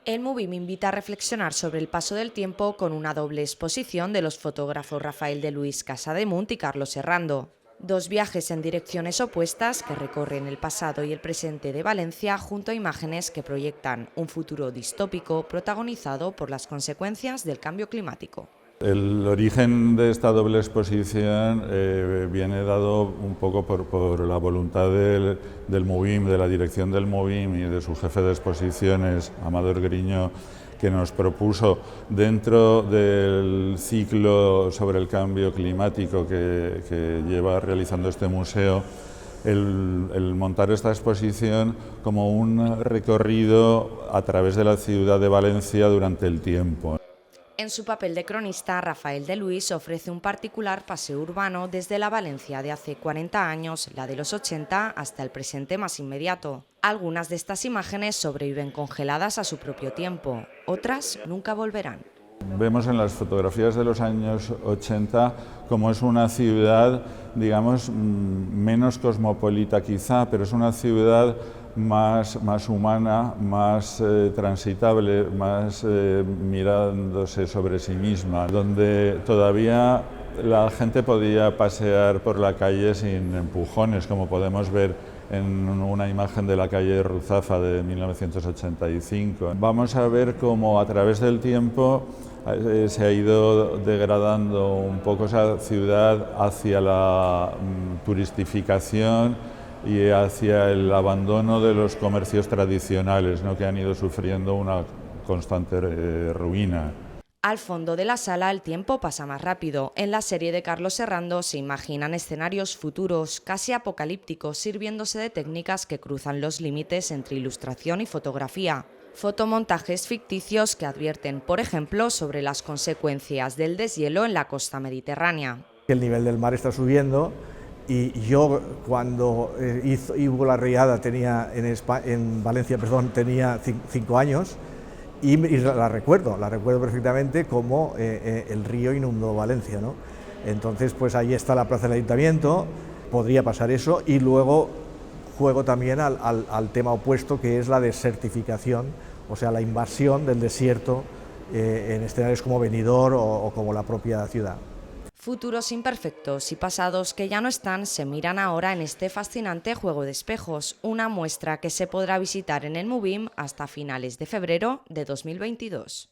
El MUBIM invita a reflexionar sobre el paso del tiempo con una doble exposición de los fotógrafos Rafael de Luis Casademunt y Carlos Herrando. Dos viajes en direcciones opuestas que recorren el pasado y el presente de Valencia junto a imágenes que proyectan un futuro distópico protagonizado por las consecuencias del cambio climático. El origen de esta doble exposición viene dado un poco por la voluntad del MUBIM, de la dirección del MUBIM y de su jefe de exposiciones, Amador Griñó, que nos propuso, dentro del ciclo sobre el cambio climático que lleva realizando este museo, el montar esta exposición como un recorrido a través de la ciudad de Valencia durante el tiempo. En su papel de cronista, Rafael de Luis ofrece un particular paseo urbano desde la Valencia de hace 40 años, la de los 80, hasta el presente más inmediato. Algunas de estas imágenes sobreviven congeladas a su propio tiempo, otras nunca volverán. Vemos en las fotografías de los años 80 como es una ciudad, digamos, menos cosmopolita quizá, pero es una ciudad más humana, más transitable, más mirándose sobre sí misma, donde todavía la gente podía pasear por la calle sin empujones, como podemos ver en una imagen de la calle Ruzafa de 1985. Vamos a ver cómo a través del tiempo se ha ido degradando un poco esa ciudad hacia la turistificación y hacia el abandono de los comercios tradicionales, ¿no?, que han ido sufriendo una constante ruina. Al fondo de la sala el tiempo pasa más rápido. En la serie de Carlos Herrando se imaginan escenarios futuros, casi apocalípticos, sirviéndose de técnicas que cruzan los límites entre ilustración y fotografía. Fotomontajes ficticios que advierten, por ejemplo, sobre las consecuencias del deshielo en la costa mediterránea. El nivel del mar está subiendo y yo cuando hubo la riada en Valencia tenía 5 años y la recuerdo perfectamente como el río inundó Valencia, ¿no? Entonces pues ahí está la plaza del Ayuntamiento, podría pasar eso y luego juego también al tema opuesto, que es la desertificación, o sea, la invasión del desierto en escenarios como Benidorm o como la propia ciudad. Futuros imperfectos y pasados que ya no están se miran ahora en este fascinante juego de espejos, una muestra que se podrá visitar en el MUBIM hasta finales de febrero de 2022.